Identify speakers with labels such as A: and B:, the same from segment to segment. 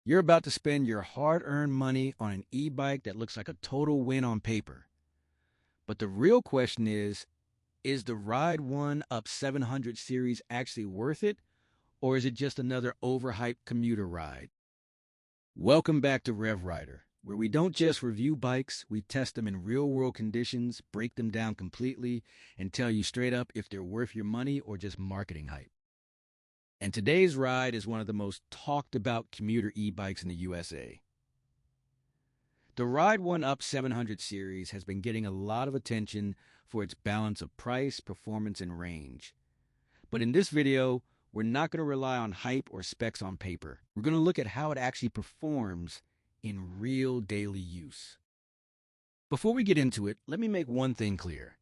A: You're about to spend your hard-earned money on an e-bike that looks like a total win on paper. But the real question is the Ride 1 Up 700 series actually worth it, or is it just another overhyped commuter ride? Welcome back to Rev Rider, where we don't just review bikes, we test them in real-world conditions, break them down completely, and tell you straight up if they're worth your money or just marketing hype. And today's ride is one of the most talked about commuter e-bikes in the USA. The Ride 1 Up 700 series has been getting a lot of attention for its balance of price, performance, and range. But in this video, we're not going to rely on hype or specs on paper. We're going to look at how it actually performs in real daily use. Before we get into it, let me make one thing clear.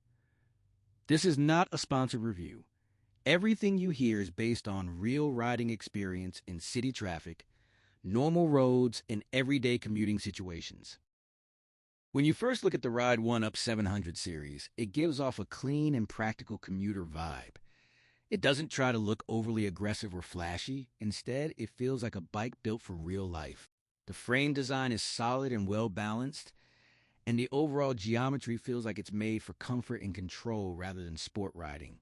A: This is not a sponsored review. Everything you hear is based on real riding experience in city traffic, normal roads, and everyday commuting situations. When you first look at the Ride 1 Up 700 series, it gives off a clean and practical commuter vibe. It doesn't try to look overly aggressive or flashy. Instead, it feels like a bike built for real life. The frame design is solid and well balanced, and the overall geometry feels like it's made for comfort and control rather than sport riding.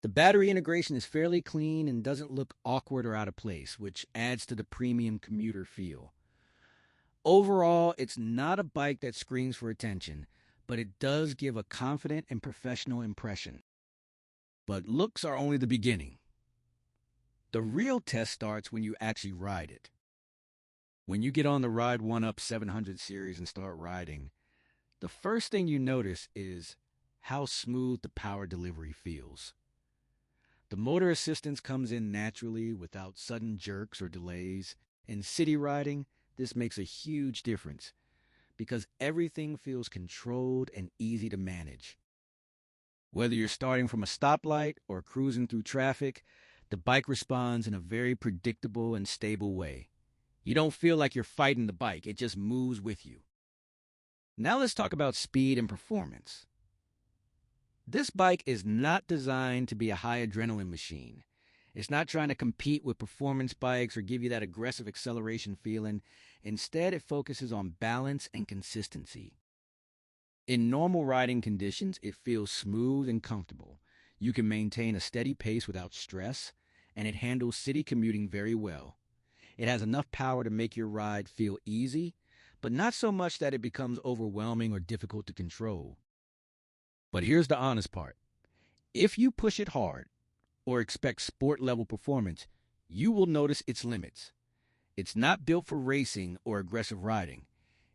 A: The battery integration is fairly clean and doesn't look awkward or out of place, which adds to the premium commuter feel. Overall, it's not a bike that screams for attention, but it does give a confident and professional impression. But looks are only the beginning. The real test starts when you actually ride it. When you get on the Ride 1 Up 700 series and start riding, the first thing you notice is how smooth the power delivery feels. The motor assistance comes in naturally without sudden jerks or delays. In city riding, this makes a huge difference because everything feels controlled and easy to manage. Whether you're starting from a stoplight or cruising through traffic, the bike responds in a very predictable and stable way. You don't feel like you're fighting the bike, it just moves with you. Now let's talk about speed and performance. This bike is not designed to be a high adrenaline machine. It's not trying to compete with performance bikes or give you that aggressive acceleration feeling. Instead, it focuses on balance and consistency. In normal riding conditions, it feels smooth and comfortable. You can maintain a steady pace without stress, and it handles city commuting very well. It has enough power to make your ride feel easy, but not so much that it becomes overwhelming or difficult to control. But here's the honest part. If you push it hard or expect sport-level performance, you will notice its limits. It's not built for racing or aggressive riding.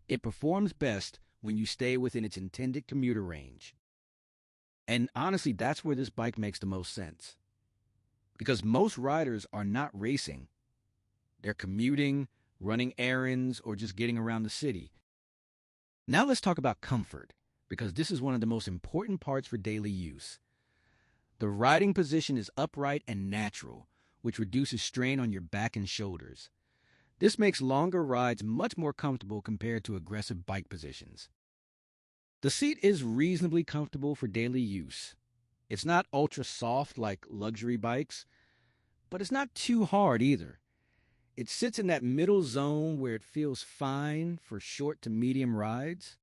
A: It performs best when you stay within its intended commuter range. And honestly, that's where this bike makes the most sense. Because most riders are not racing. They're commuting, running errands, or just getting around the city. Now let's talk about comfort, because this is one of the most important parts for daily use. The riding position is upright and natural, which reduces strain on your back and shoulders. This makes longer rides much more comfortable compared to aggressive bike positions. The seat is reasonably comfortable for daily use. It's not ultra soft like luxury bikes, but it's not too hard either. It sits in that middle zone where it feels fine for short to medium rides.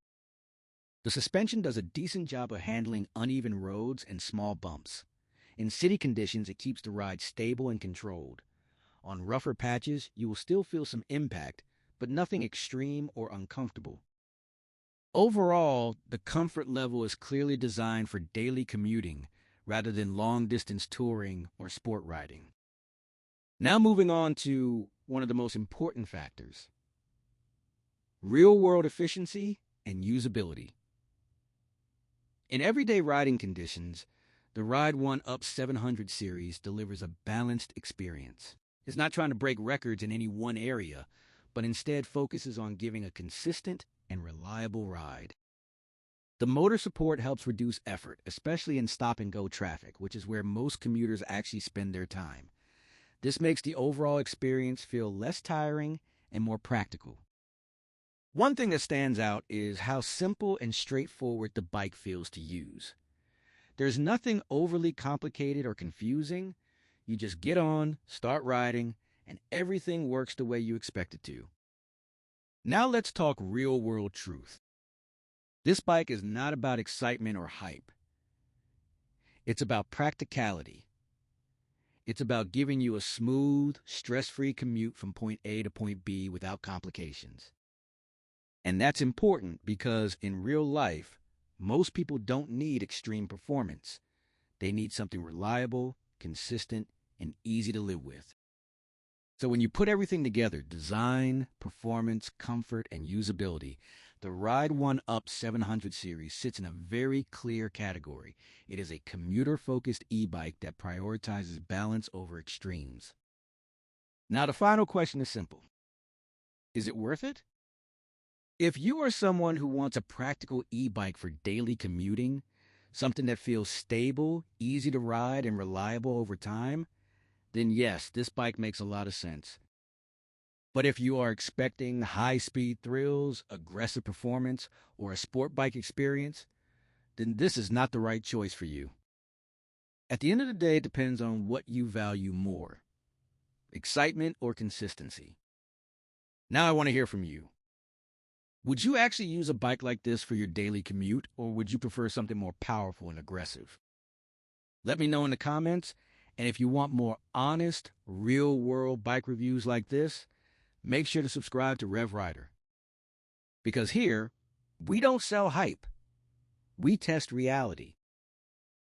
A: The suspension does a decent job of handling uneven roads and small bumps. In city conditions, it keeps the ride stable and controlled. On rougher patches, you will still feel some impact, but nothing extreme or uncomfortable. Overall, the comfort level is clearly designed for daily commuting rather than long-distance touring or sport riding. Now moving on to one of the most important factors: real-world efficiency and usability. In everyday riding conditions, the Ride 1 Up 700 series delivers a balanced experience. It's not trying to break records in any one area, but instead focuses on giving a consistent and reliable ride. The motor support helps reduce effort, especially in stop-and-go traffic, which is where most commuters actually spend their time. This makes the overall experience feel less tiring and more practical. One thing that stands out is how simple and straightforward the bike feels to use. There's nothing overly complicated or confusing. You just get on, start riding, and everything works the way you expect it to. Now let's talk real world truth. This bike is not about excitement or hype. It's about practicality. It's about giving you a smooth, stress-free commute from point A to point B without complications. And that's important because in real life, most people don't need extreme performance. They need something reliable, consistent, and easy to live with. So when you put everything together, design, performance, comfort, and usability, the Ride 1 Up 700 series sits in a very clear category. It is a commuter-focused e-bike that prioritizes balance over extremes. Now the final question is simple. Is it worth it? If you are someone who wants a practical e-bike for daily commuting, something that feels stable, easy to ride, and reliable over time, then yes, this bike makes a lot of sense. But if you are expecting high-speed thrills, aggressive performance, or a sport bike experience, then this is not the right choice for you. At the end of the day, it depends on what you value more, excitement or consistency. Now I want to hear from you. Would you actually use a bike like this for your daily commute, or would you prefer something more powerful and aggressive? Let me know in the comments, and if you want more honest, real-world bike reviews like this, make sure to subscribe to Rev Rider. Because here, we don't sell hype. We test reality.